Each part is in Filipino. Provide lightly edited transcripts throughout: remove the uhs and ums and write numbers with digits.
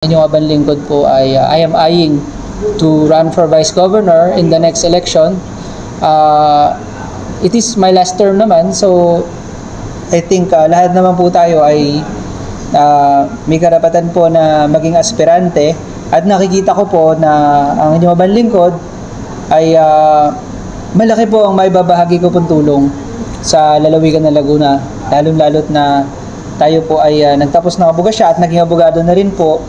Inyong abang lingkod po ay I am eyeing to run for Vice Governor in the next election. It is my last term naman, so I think lahat naman po tayo ay may karapatan po na maging aspirante, at nakikita ko po na ang inyong abang lingkod ay malaki po ang maibabahagi ko pong tulong sa lalawigan ng Laguna, lalong-lalot na tayo po ay nagtapos ng abogasya at naging abogado na rin po.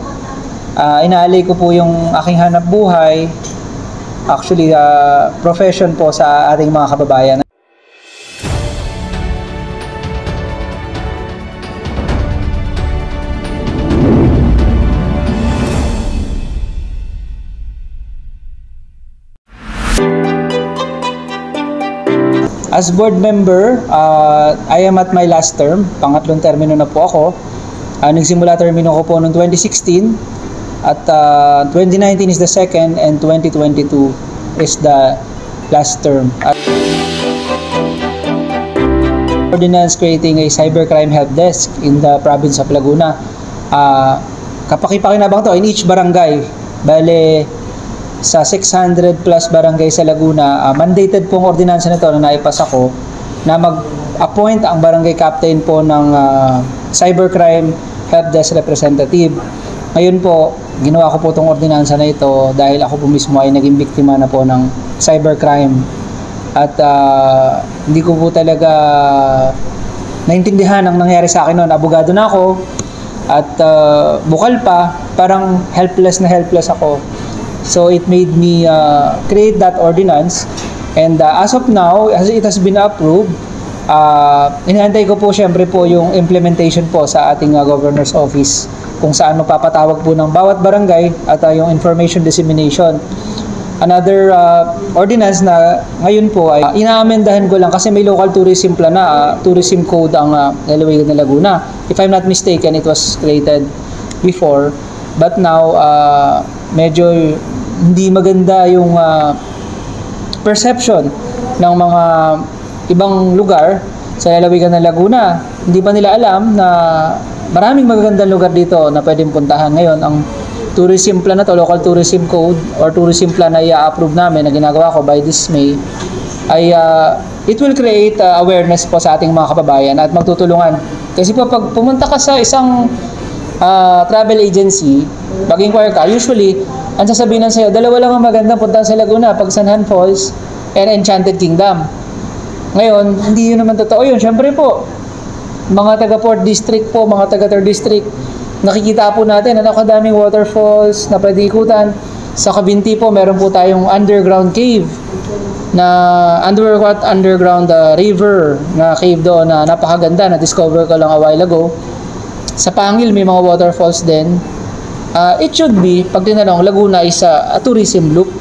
Inaalay ko po yung aking hanap buhay, actually profession po sa ating mga kababayan. As board member, I am at my last term, pangatlong termino na po ako. Nagsimula termino ko po noong 2016. At 2019 is the second and 2022 is the last term. Ordinance creating a cybercrime help desk in the province of Laguna. Kapaki-pakinabang to in each barangay. Bale, sa 600 plus barangay sa Laguna, mandated pong ordinansa nito na naipasa ko na mag-appoint ang barangay captain po ng cybercrime help desk representative. Ngayon po, ginawa ko po itong ordinansa na ito dahil ako po mismo ay naging biktima na po ng cybercrime. At hindi ko po talaga naintindihan ang nangyari sa akin noon. Abogado na ako at bukal pa, parang helpless na helpless ako. So it made me create that ordinance, and as of now, as it has been approved, inaantay ko po syempre po yung implementation po sa ating governor's office, kung saan magpapatawag po ng bawat barangay at yung information dissemination. Another ordinance na ngayon po ay inaamendahan ko lang kasi may local tourism plan na, tourism code ang lalawigan ng Laguna. If I'm not mistaken, it was created before, but now medyo hindi maganda yung perception ng mga ibang lugar sa lalawigan ng Laguna. Hindi pa nila alam na maraming magagandang lugar dito na pwedeng puntahan. Ngayon, ang tourism plan na to, local tourism code or tourism plan na i-approve namin na ginagawa ko by this May, ay it will create awareness po sa ating mga kababayan at magtutulungan. Kasi po pag pumunta ka sa isang travel agency, mag-inquire ka, usually, ang sasabihin sa'yo, dalawa lang ang magandang puntahan sa Laguna, Pagsanhan Falls and Enchanted Kingdom. Ngayon, hindi yun naman totoo yun. Siyempre po, mga taga Port District po, mga taga 3rd District, nakikita po natin na nakadaming waterfalls na pwede ikutan. Sa Kabinti po, meron po tayong underground cave na underground river na cave doon na napakaganda, na discover ko lang a while ago. Sa Pangil, may mga waterfalls din. It should be, pag tinanong, Laguna is a tourism loop.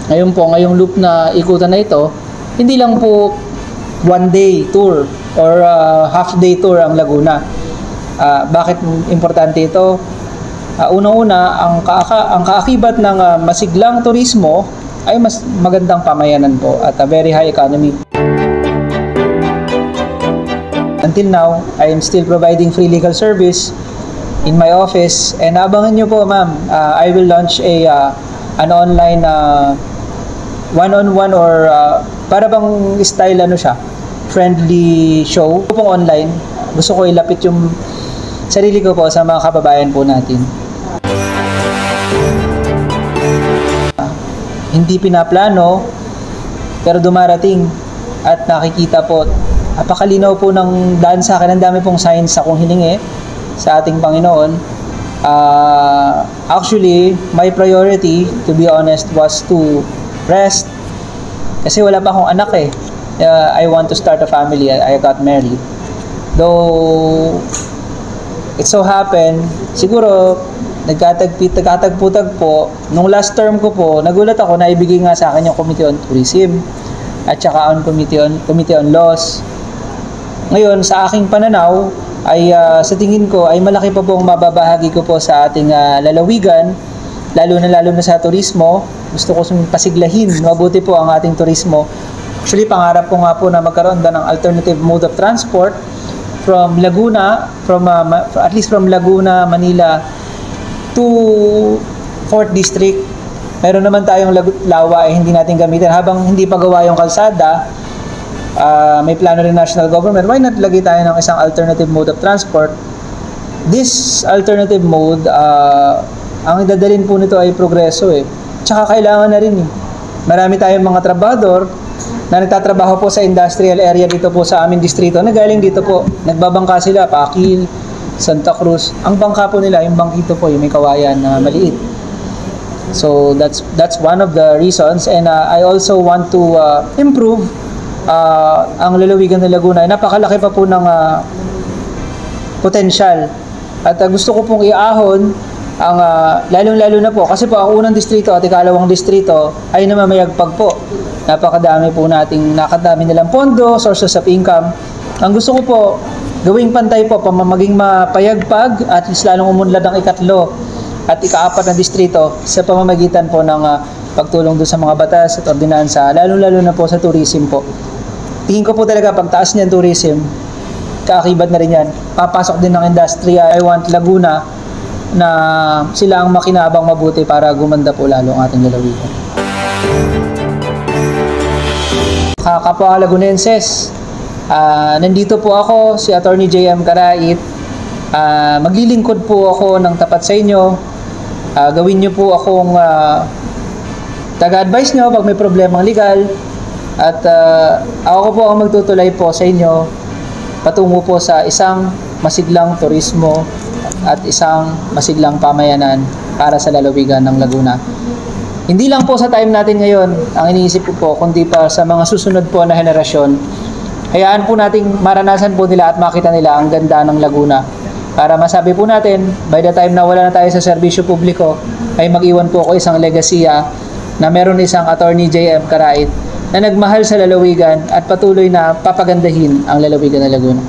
Ngayon po, ngayong loop na ikutan na ito, hindi lang po one-day tour or half-day tour ang Laguna. Bakit importante ito? Una-una, ang kaakibat ng masiglang turismo ay mas magandang pamayanan po at a very high economy. Until now, I am still providing free legal service in my office, and abangan nyo po, ma'am, I will launch an online one-on-one or para bang style siya, friendly show pong online. Gusto ko ilapit yung sarili ko po sa mga kababayan po natin. Hindi pinaplano pero dumarating at nakikita po, napakalinaw po ng daan sa akin. Ang dami pong signs akong hiningi sa ating Panginoon. Actually, my priority, to be honest, was to rest. Kasi wala pa akong anak eh. I want to start a family. I got married. Though, it so happened, siguro, nagkatagpo-tagpo. Nung last term ko po, nagulat ako na ibigay nga sa akin yung Committee on Tourism at saka on Committee on Laws. Ngayon, sa aking pananaw, ay sa tingin ko ay malaki pa pong mababahagi ko po sa ating lalawigan, lalo na sa turismo. Gusto ko pasiglahin, mabuti po ang ating turismo. Actually, pangarap ko nga po na magkaroon ng alternative mode of transport from Laguna, at least from Laguna, Manila, to 4th District. Meron naman tayong lawa hindi natin gamitin. Habang hindi pa gawa yung kalsada, may plano rin national government, why not lagay tayo ng isang alternative mode of transport? This alternative mode, ang idadalin po nito ay progreso Tsaka kailangan na rin Marami tayong mga trabahador na nagtatrabaho po sa industrial area dito po sa aming distrito na galing dito po. Nagbabangka sila, Pakil, Santa Cruz. Ang bangka po nila, yung bangkito po, yung may kawayan na maliit. So that's one of the reasons, and I also want to improve ang lalawigan ng Laguna. Napakalaki pa po ng potential. At gusto ko pong iahon ang lalong-lalo na po kasi po ang unang distrito at ikalawang distrito ay namamayagpag po. Napakadami po nakadami nilang pondo, sources of income. Ang gusto ko po, gawing pantay po, maging mapayagpag at lalong umunlad ang ikatlo at ikaapat na distrito sa pamamagitan po ng pagtulong doon sa mga batas at ordinansa, lalong-lalo na po sa tourism po. Tingin ko po talaga pagtaas niyan tourism, kaakibat na rin yan. Papasok din ng industriya. I want Laguna na sila ang makinabang mabuti para gumanda po lalo ang ating lalawigan. Kapwa Lagunenses, nandito po ako, si Attorney J.M. Carait. Maglilingkod po ako ng tapat sa inyo. Gawin niyo po akong taga-advise niyo pag may problemang legal. At ako po ang magtutulay po sa inyo patungo po sa isang masiglang turismo at isang masiglang pamayanan para sa lalawigan ng Laguna. Hindi lang po sa time natin ngayon ang iniisip ko po, kundi pa sa mga susunod po na henerasyon. Hayaan po nating maranasan po nila at makita nila ang ganda ng Laguna. Para masabi po natin, by the time na wala na tayo sa serbisyo publiko, ay mag-iwan po ako isang legasiya na meron isang Attorney J.M. Carait na nagmahal sa lalawigan at patuloy na papagandahin ang lalawigan ng Laguna.